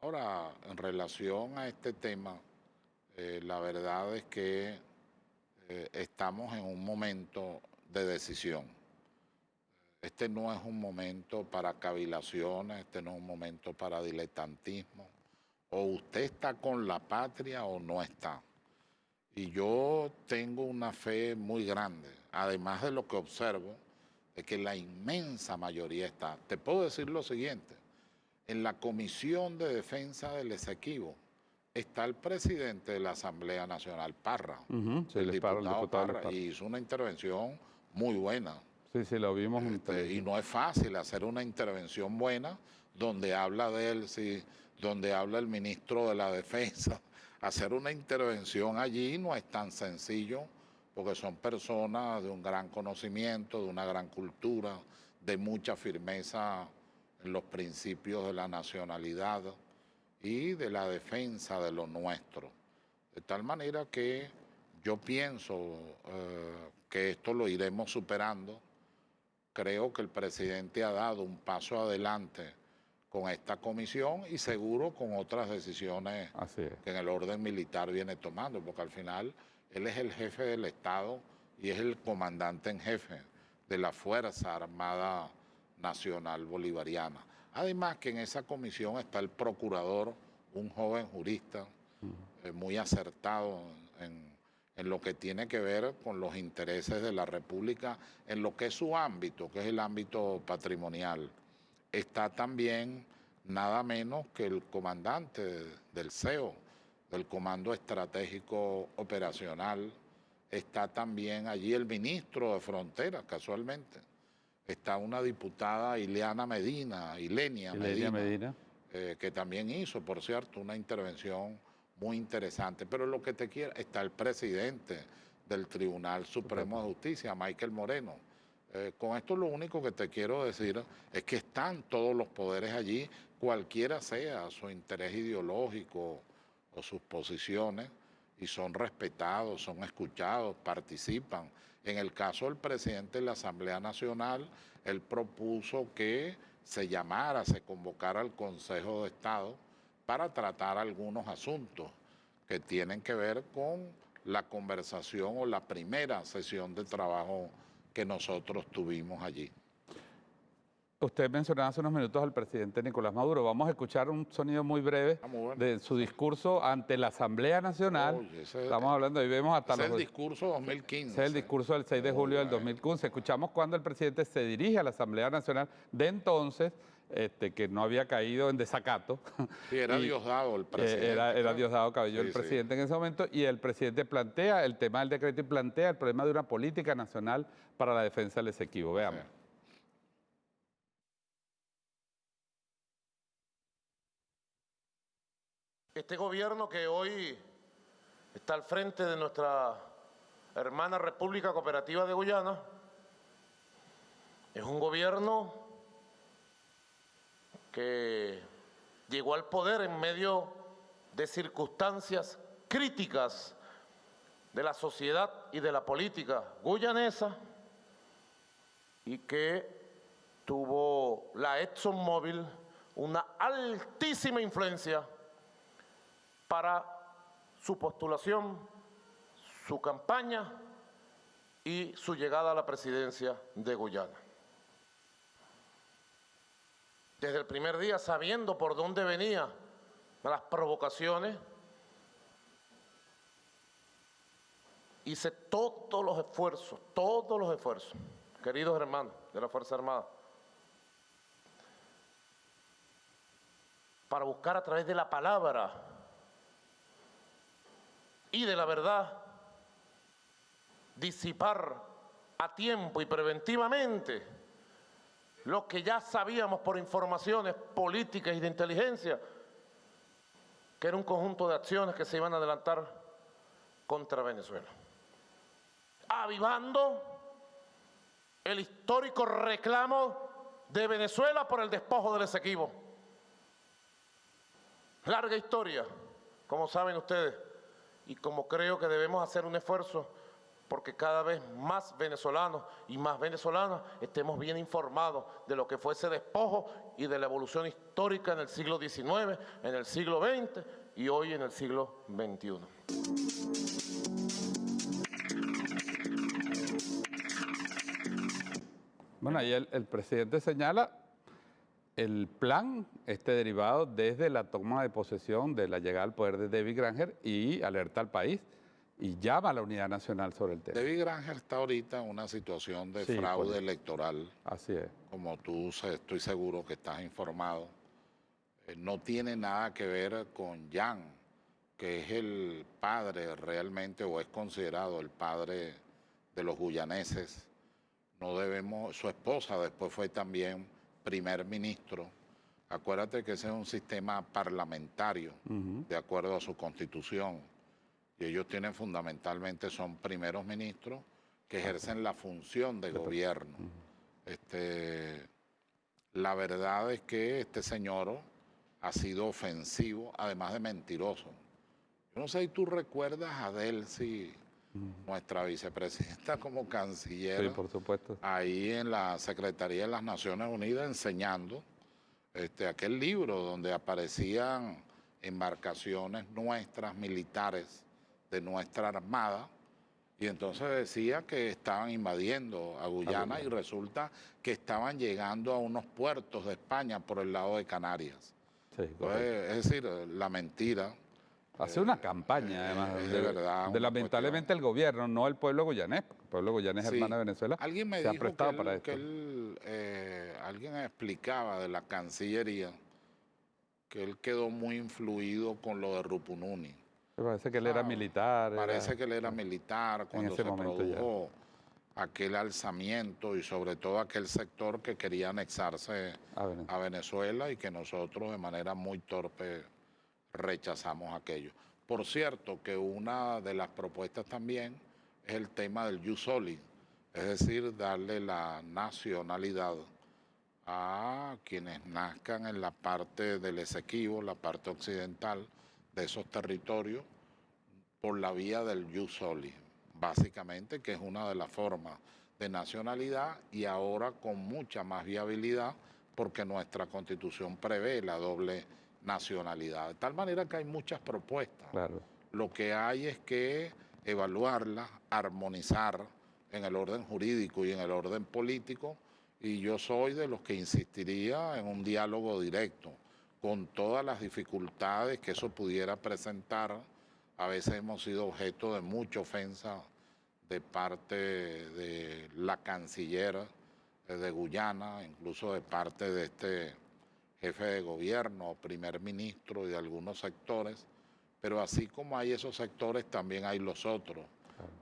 Ahora, en relación a este tema, la verdad es que estamos en un momento de decisión. Este no es un momento para cavilaciones, este no es un momento para diletantismo. O usted está con la patria o no está. Y yo tengo una fe muy grande, además de lo que observo, de que la inmensa mayoría está. Te puedo decir lo siguiente, en la Comisión de Defensa del Esequibo está el presidente de la Asamblea Nacional, Parra, el diputado Parra, y hizo una intervención muy buena. Sí, lo vimos. Y no es fácil hacer una intervención buena donde habla de él, donde habla el ministro de la Defensa. Hacer una intervención allí no es tan sencillo porque son personas de un gran conocimiento, de una gran cultura, de mucha firmeza en los principios de la nacionalidad y de la defensa de lo nuestro. De tal manera que yo pienso que esto lo iremos superando creo que el presidente ha dado un paso adelante con esta comisión y seguro con otras decisiones que en el orden militar viene tomando, porque al final él es el jefe del Estado y es el comandante en jefe de la Fuerza Armada Nacional Bolivariana. Además que en esa comisión está el procurador, un joven jurista muy acertado en lo que tiene que ver con los intereses de la República, en lo que es su ámbito, que es el ámbito patrimonial. Está también nada menos que el comandante del CEO, del Comando Estratégico Operacional. Está también allí el ministro de Fronteras, casualmente. Está una diputada Ilenia Medina, que también hizo, por cierto, una intervención muy interesante. Pero lo que te quiero, está el presidente del Tribunal Supremo de Justicia, Michael Moreno. Con esto lo único que te quiero decir es que están todos los poderes allí, cualquiera sea su interés ideológico o sus posiciones, y son respetados, son escuchados, participan. En el caso del presidente de la Asamblea Nacional, él propuso que se llamara, se convocara al Consejo de Estado para tratar algunos asuntos que tienen que ver con la conversación o la primera sesión de trabajo que nosotros tuvimos allí. Usted mencionaba hace unos minutos al presidente Nicolás Maduro. Vamos a escuchar un sonido muy breve de su discurso ante la Asamblea Nacional. Estamos hablando, ahí vemos hasta los... Es el discurso 2015. Ese es el discurso del 6 de julio del 2015. Escuchamos cuando el presidente se dirige a la Asamblea Nacional de entonces, que no había caído en desacato. Sí, era Diosdado el presidente. Era Diosdado Cabello el presidente en ese momento, y el presidente plantea el tema del decreto y plantea el problema de una política nacional para la defensa del Esequibo. Veamos. Sí. Este gobierno que hoy está al frente de nuestra hermana República Cooperativa de Guyana es un gobierno que llegó al poder en medio de circunstancias críticas de la sociedad y de la política guyanesa, y que tuvo la ExxonMobil una altísima influencia para su postulación, su campaña y su llegada a la presidencia de Guyana. Desde el primer día, sabiendo por dónde venían las provocaciones, hice todos los esfuerzos, queridos hermanos de la Fuerza Armada, para buscar a través de la palabra y de la verdad disipar a tiempo y preventivamente lo que ya sabíamos por informaciones políticas y de inteligencia, que era un conjunto de acciones que se iban a adelantar contra Venezuela, avivando el histórico reclamo de Venezuela por el despojo del Esequibo. Larga historia, como saben ustedes, y como creo que debemos hacer un esfuerzo porque cada vez más venezolanos y más venezolanas estemos bien informados de lo que fue ese despojo y de la evolución histórica en el siglo XIX, en el siglo XX y hoy en el siglo XXI. Bueno, ahí el presidente señala el plan derivado desde la toma de posesión de la llegada al poder de David Granger, y alerta al país y llama a la unidad nacional sobre el tema. David Granger está ahorita en una situación de fraude electoral. Así es. Como tú estoy seguro que estás informado. No tiene nada que ver con Jan, que es el padre realmente, o es considerado el padre de los guyaneses. No debemos, su esposa después fue también primer ministro. Acuérdate que ese es un sistema parlamentario, de acuerdo a su constitución. Y ellos tienen fundamentalmente, son primeros ministros que ejercen la función de gobierno. La verdad es que este señor ha sido ofensivo, además de mentiroso. Yo no sé si tú recuerdas a Delcy nuestra vicepresidenta como canciller, sí, por supuesto, ahí en la Secretaría de las Naciones Unidas enseñando aquel libro donde aparecían embarcaciones nuestras, militares, de nuestra armada, y entonces decía que estaban invadiendo a Guyana y resulta que estaban llegando a unos puertos de España por el lado de Canarias. Sí, es decir, la mentira. Hace una campaña, además, de verdad, de lamentablemente el gobierno, no el pueblo guyanés, porque el pueblo guyanés es hermano de Venezuela, alguien me se ha dijo prestado para esto. Alguien explicaba de la Cancillería que él quedó muy influido con lo de Rupununi. Me parece que él era militar. Parece que él era militar cuando se produjo aquel alzamiento y sobre todo aquel sector que quería anexarse a Venezuela y que nosotros de manera muy torpe rechazamos aquello. Por cierto, que una de las propuestas también es el tema del jus soli, es decir, darle la nacionalidad a quienes nazcan en la parte del Esequibo, la parte occidental de esos territorios, por la vía del jus soli, básicamente, que es una de las formas de nacionalidad y ahora con mucha más viabilidad porque nuestra Constitución prevé la doble nacionalidad. De tal manera que hay muchas propuestas. Claro. Lo que hay es que evaluarlas, armonizar en el orden jurídico y en el orden político, y yo soy de los que insistiría en un diálogo directo, con todas las dificultades que eso pudiera presentar. A veces hemos sido objeto de mucha ofensa de parte de la canciller de Guyana, incluso de parte de este jefe de gobierno, primer ministro y de algunos sectores, pero así como hay esos sectores, también hay los otros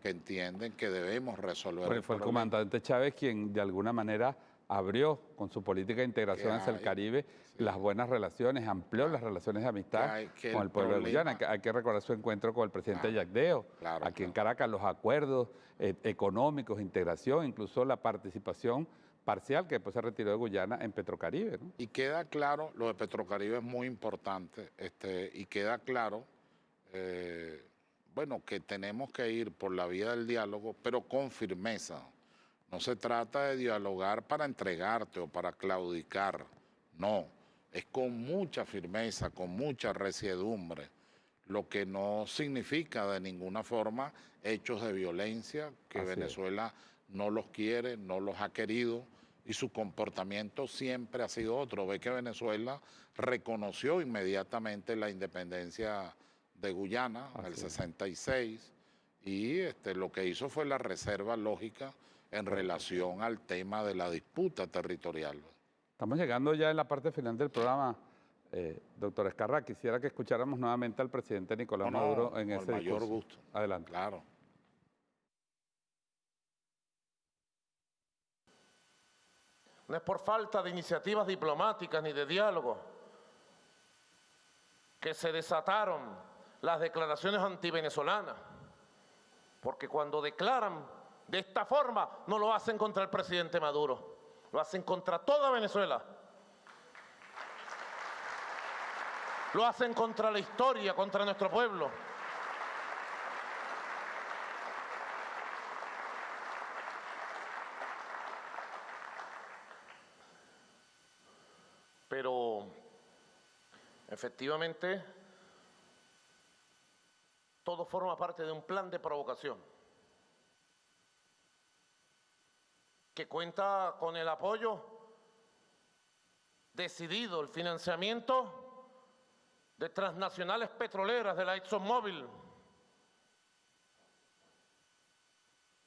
que entienden que debemos resolver. Porque fue el comandante Chávez quien de alguna manera abrió con su política de integración hacia el Caribe las buenas relaciones, amplió las relaciones de amistad con el pueblo de Guyana. Hay que recordar su encuentro con el presidente Yagdeo, aquí en Caracas, los acuerdos económicos, integración, incluso la participación parcial que después se retiró de Guyana en Petrocaribe, ¿no? Y queda claro, lo de Petrocaribe es muy importante, y queda claro, bueno, que tenemos que ir por la vía del diálogo, pero con firmeza. No se trata de dialogar para entregarte o para claudicar, no, es con mucha firmeza, con mucha resiedumbre, lo que no significa de ninguna forma hechos de violencia, que Venezuela no los quiere, no los ha querido, y su comportamiento siempre ha sido otro. Ve que Venezuela reconoció inmediatamente la independencia de Guyana en el 66, y lo que hizo fue la reserva lógica en relación al tema de la disputa territorial. Estamos llegando ya en la parte final del programa. Doctor Ezcarra, quisiera que escucháramos nuevamente al presidente Nicolás Maduro en ese discurso. Con mayor gusto. Adelante. Claro. No es por falta de iniciativas diplomáticas ni de diálogo que se desataron las declaraciones antivenezolanas, porque cuando declaran de esta forma no lo hacen contra el presidente Maduro, lo hacen contra toda Venezuela. Lo hacen contra la historia, contra nuestro pueblo. Pero, efectivamente, todo forma parte de un plan de provocación que cuenta con el apoyo decidido, el financiamiento de transnacionales petroleras, de la ExxonMobil,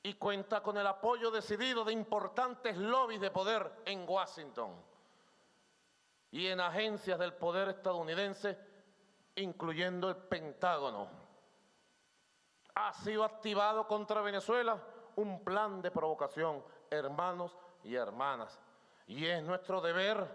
y cuenta con el apoyo decidido de importantes lobbies de poder en Washington y en agencias del poder estadounidense, incluyendo el Pentágono. Ha sido activado contra Venezuela un plan de provocación, hermanos y hermanas, y es nuestro deber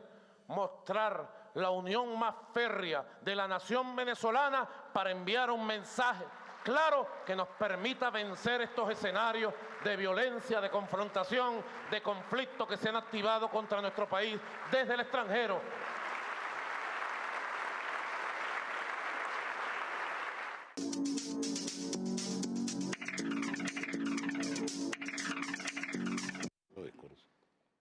mostrar la unión más férrea de la nación venezolana para enviar un mensaje claro que nos permita vencer estos escenarios de violencia, de confrontación, de conflicto que se han activado contra nuestro país desde el extranjero.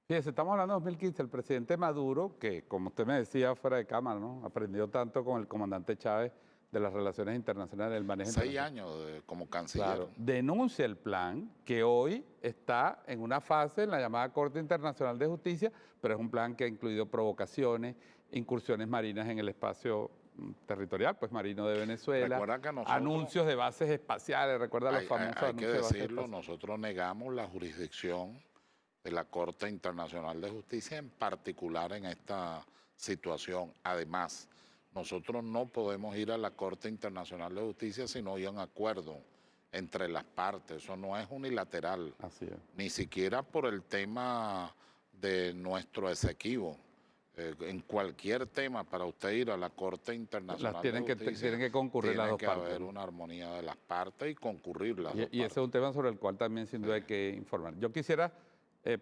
Fíjese, estamos hablando de 2015, el presidente Maduro, que como usted me decía fuera de cámara, ¿no? Aprendió tanto con el comandante Chávez de las relaciones internacionales, del manejo 6 internacional. años como canciller. Claro, denuncia el plan que hoy está en una fase en la llamada Corte Internacional de Justicia, pero es un plan que ha incluido provocaciones, incursiones marinas en el espacio territorial, pues marino de Venezuela, Recuerda que nosotros, anuncios de bases espaciales, recuerda los famosos hay anuncios que de bases decirlo, espaciales. nosotros negamos la jurisdicción de la Corte Internacional de Justicia, en particular en esta situación. Además, nosotros no podemos ir a la Corte Internacional de Justicia si no hay un acuerdo entre las partes. Eso no es unilateral. Así es. Ni siquiera por el tema de nuestro Esequibo. En cualquier tema, para usted ir a la Corte Internacional de Justicia, tienen que concurrir las dos partes. Tiene que haber una armonía de las partes y concurrir las dos partes. Y ese es un tema sobre el cual también sin duda hay que informar. Yo quisiera,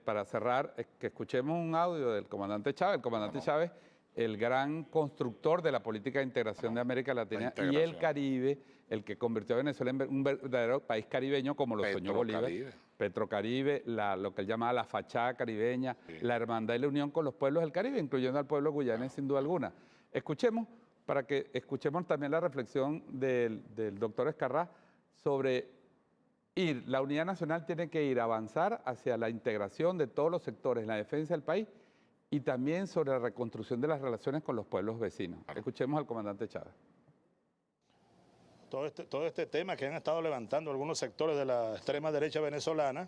para cerrar, que escuchemos un audio del comandante Chávez. El comandante Chávez, el gran constructor de la política de integración de América Latina y el Caribe, el que convirtió a Venezuela en un verdadero país caribeño como lo soñó Bolívar. Petrocaribe, lo que él llamaba la fachada caribeña, la hermandad y la unión con los pueblos del Caribe, incluyendo al pueblo guyanés sin duda alguna. Escuchemos, para que escuchemos también la reflexión del doctor Ezcarrá sobre la unidad nacional tiene que ir a avanzar hacia la integración de todos los sectores en la defensa del país y también sobre la reconstrucción de las relaciones con los pueblos vecinos. Escuchemos al comandante Chávez. Todo este tema que han estado levantando algunos sectores de la extrema derecha venezolana,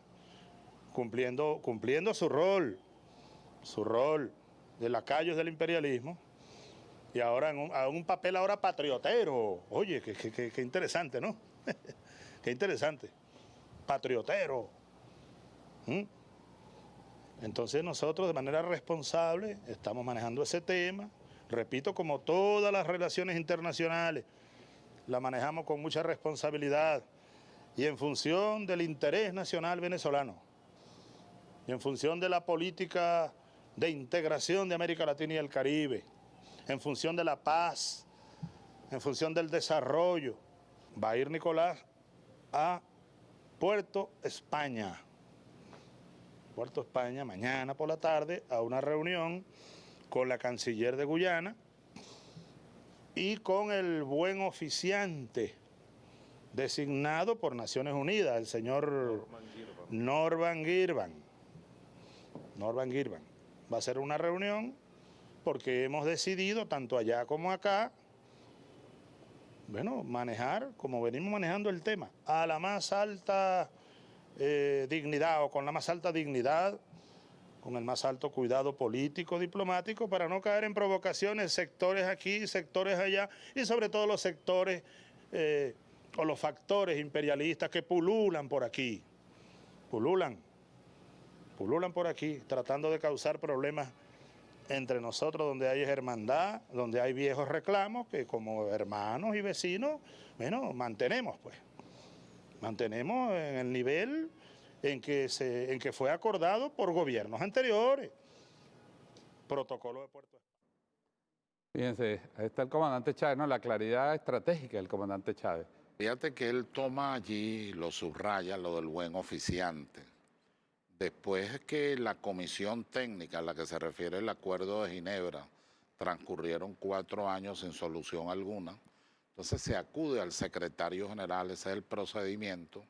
cumpliendo su rol de lacayos del imperialismo, y ahora a un papel ahora patriotero. Oye, qué interesante, ¿no? Qué interesante. Patriotero. Entonces nosotros de manera responsable estamos manejando ese tema. Repito, como todas las relaciones internacionales, la manejamos con mucha responsabilidad y en función del interés nacional venezolano y en función de la política de integración de América Latina y el Caribe, en función de la paz, en función del desarrollo. Va a ir Nicolás a Puerto España. Puerto España mañana por la tarde a una reunión con la canciller de Guyana y con el buen oficiante designado por Naciones Unidas, el señor Norman Girvan. Va a ser una reunión porque hemos decidido, tanto allá como acá, bueno, manejar, como venimos manejando el tema, a la más alta dignidad o con la más alta dignidad, con el más alto cuidado político, diplomático, para no caer en provocaciones, sectores aquí, sectores allá, y sobre todo los sectores o los factores imperialistas que pululan por aquí, pululan por aquí, tratando de causar problemas entre nosotros, donde hay hermandad, donde hay viejos reclamos, que como hermanos y vecinos, bueno, mantenemos en el nivel en que fue acordado por gobiernos anteriores. Protocolo de Puerto España. Fíjense, ahí está el comandante Chávez, ¿no? La claridad estratégica del comandante Chávez. Fíjate que él toma allí, lo subraya, lo del buen oficiante. Después que la comisión técnica a la que se refiere el Acuerdo de Ginebra transcurrieron 4 años sin solución alguna, entonces se acude al secretario general, ese es el procedimiento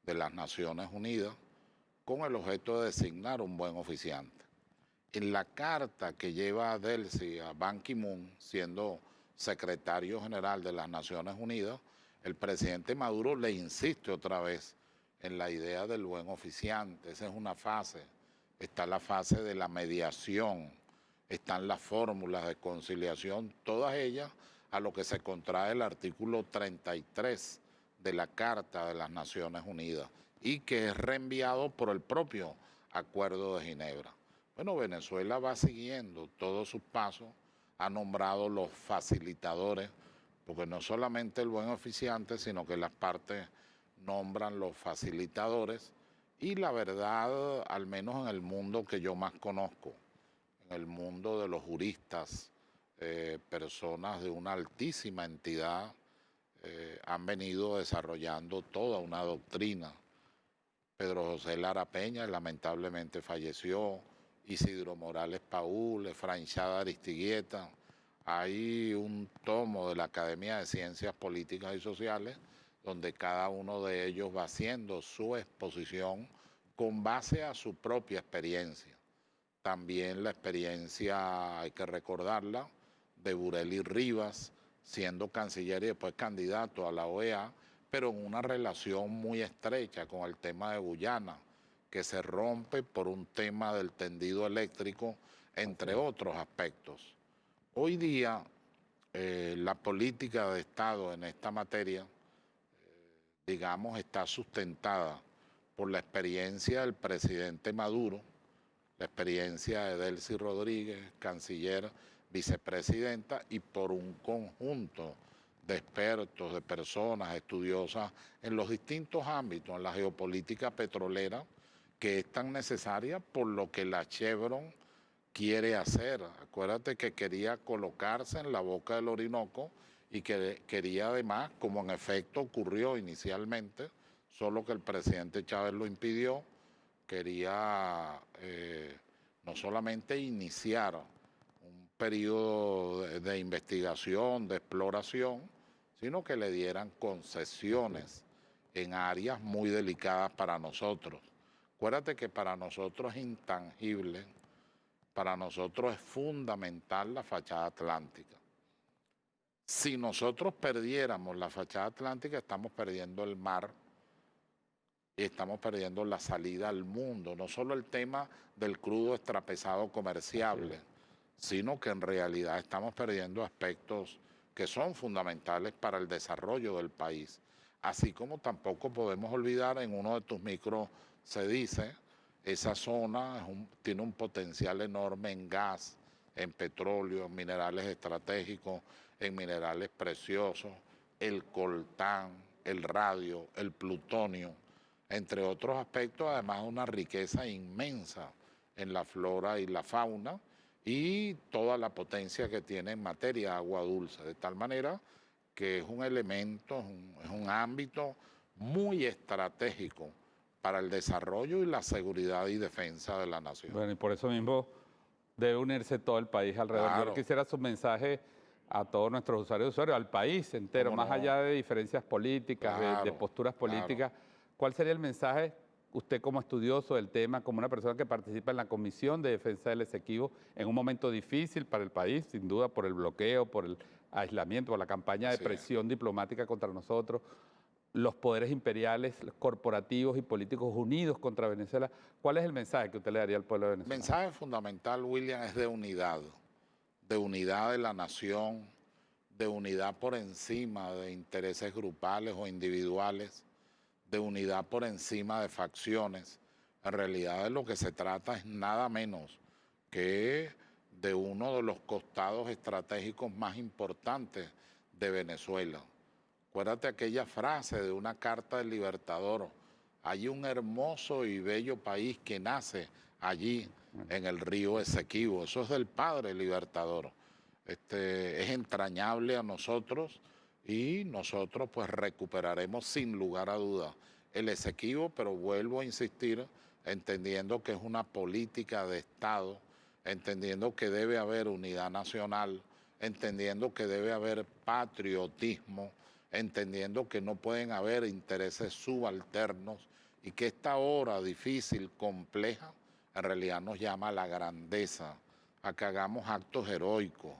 de las Naciones Unidas, con el objeto de designar un buen oficiante. En la carta que lleva Delcy a Ban Ki-moon, siendo secretario general de las Naciones Unidas, el presidente Maduro le insiste otra vez en la idea del buen oficiante. Esa es una fase. Está la fase de la mediación, están las fórmulas de conciliación, todas ellas a lo que se contrae el artículo 33 de la Carta de las Naciones Unidas y que es reenviado por el propio Acuerdo de Ginebra. Bueno, Venezuela va siguiendo todos sus pasos, ha nombrado los facilitadores, porque no solamente el buen oficiante, sino que las partes nombran los facilitadores y la verdad, al menos en el mundo que yo más conozco, en el mundo de los juristas, personas de una altísima entidad, han venido desarrollando toda una doctrina. Pedro José Lara Peña lamentablemente falleció, Isidro Morales Paúl, Efraín Aristiguieta. Hay un tomo de la Academia de Ciencias Políticas y Sociales donde cada uno de ellos va haciendo su exposición con base a su propia experiencia. También la experiencia, hay que recordarla, de Bureli Rivas, siendo canciller y después candidato a la OEA, pero en una relación muy estrecha con el tema de Guyana, que se rompe por un tema del tendido eléctrico, entre otros aspectos. Hoy día, la política de Estado en esta materia, digamos, está sustentada por la experiencia del presidente Maduro, la experiencia de Delcy Rodríguez, canciller, vicepresidenta, y por un conjunto de expertos, de personas estudiosas en los distintos ámbitos, en la geopolítica petrolera, que es tan necesaria por lo que la Chevron quiere hacer. Acuérdate que quería colocarse en la boca del Orinoco y que quería además, como en efecto ocurrió inicialmente, solo que el presidente Chávez lo impidió, quería no solamente iniciar un periodo de investigación, de exploración, sino que le dieran concesiones en áreas muy delicadas para nosotros. Acuérdate que para nosotros es intangible, para nosotros es fundamental la fachada atlántica. Si nosotros perdiéramos la fachada atlántica, estamos perdiendo el mar y estamos perdiendo la salida al mundo. No solo el tema del crudo extrapesado comerciable, sino que en realidad estamos perdiendo aspectos que son fundamentales para el desarrollo del país. Así como tampoco podemos olvidar, en uno de tus micros se dice, esa zona tiene un potencial enorme en gas, en petróleo, en minerales estratégicos, en minerales preciosos, el coltán, el radio, el plutonio, entre otros aspectos, además una riqueza inmensa en la flora y la fauna y toda la potencia que tiene en materia de agua dulce, de tal manera que es un elemento, es un ámbito muy estratégico para el desarrollo y la seguridad y defensa de la nación. Bueno, y por eso mismo debe unirse todo el país alrededor. Claro. Yo quisiera su mensaje a todos nuestros usuarios, al país entero, más allá de diferencias políticas, Claro, de posturas políticas. claro. ¿Cuál sería el mensaje, usted como estudioso del tema, como una persona que participa en la Comisión de Defensa del Esequibo, en un momento difícil para el país, sin duda por el bloqueo, por el aislamiento, por la campaña de presión diplomática contra nosotros, los poderes imperiales, los corporativos y políticos unidos contra Venezuela? ¿Cuál es el mensaje que usted le daría al pueblo de Venezuela? El mensaje fundamental, William, es de unidad de la nación, de unidad por encima de intereses grupales o individuales, de unidad por encima de facciones. En realidad de lo que se trata es nada menos que de uno de los costados estratégicos más importantes de Venezuela. Acuérdate aquella frase de una carta del Libertador: hay un hermoso y bello país que nace allí en el río Esequibo. Eso es del padre Libertador. Es entrañable a nosotros y nosotros pues recuperaremos sin lugar a dudas el Esequibo, pero vuelvo a insistir, entendiendo que es una política de Estado, entendiendo que debe haber unidad nacional, entendiendo que debe haber patriotismo, entendiendo que no pueden haber intereses subalternos y que esta hora difícil, compleja, en realidad nos llama a la grandeza, a que hagamos actos heroicos.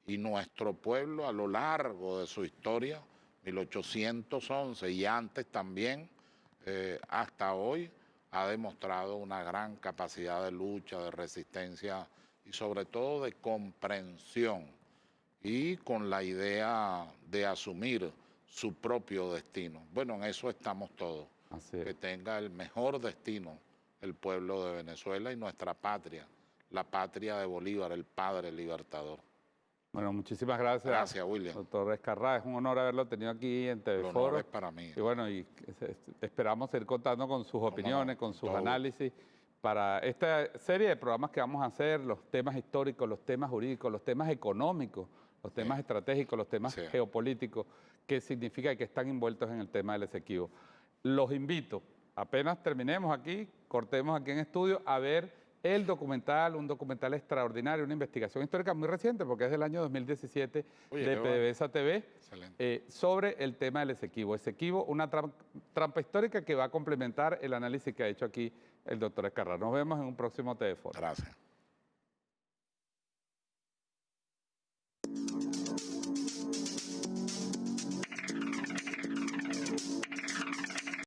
Y nuestro pueblo a lo largo de su historia, 1811 y antes también, hasta hoy, ha demostrado una gran capacidad de lucha, de resistencia y sobre todo de comprensión, y con la idea de asumir su propio destino. Bueno, en eso estamos todos. Que tenga el mejor destino el pueblo de Venezuela y nuestra patria, la patria de Bolívar, el padre libertador. Bueno, muchísimas gracias. Gracias, William. Doctor Ezcarrá, es un honor haberlo tenido aquí en TV El Foro. honor es para mí. Y bueno, esperamos ir contando con sus opiniones, con sus análisis para esta serie de programas que vamos a hacer, los temas históricos, los temas jurídicos, los temas económicos, los temas estratégicos, los temas geopolíticos, que significa que están envueltos en el tema del Esequibo. Los invito, apenas terminemos aquí, cortemos aquí en estudio, a ver el documental, un documental extraordinario, una investigación histórica muy reciente, porque es del año 2017 de PDVSA TV, sobre el tema del Esequibo. Esequibo, una trampa histórica que va a complementar el análisis que ha hecho aquí el doctor Ezquerra. Nos vemos en un próximo TV Foro. Gracias.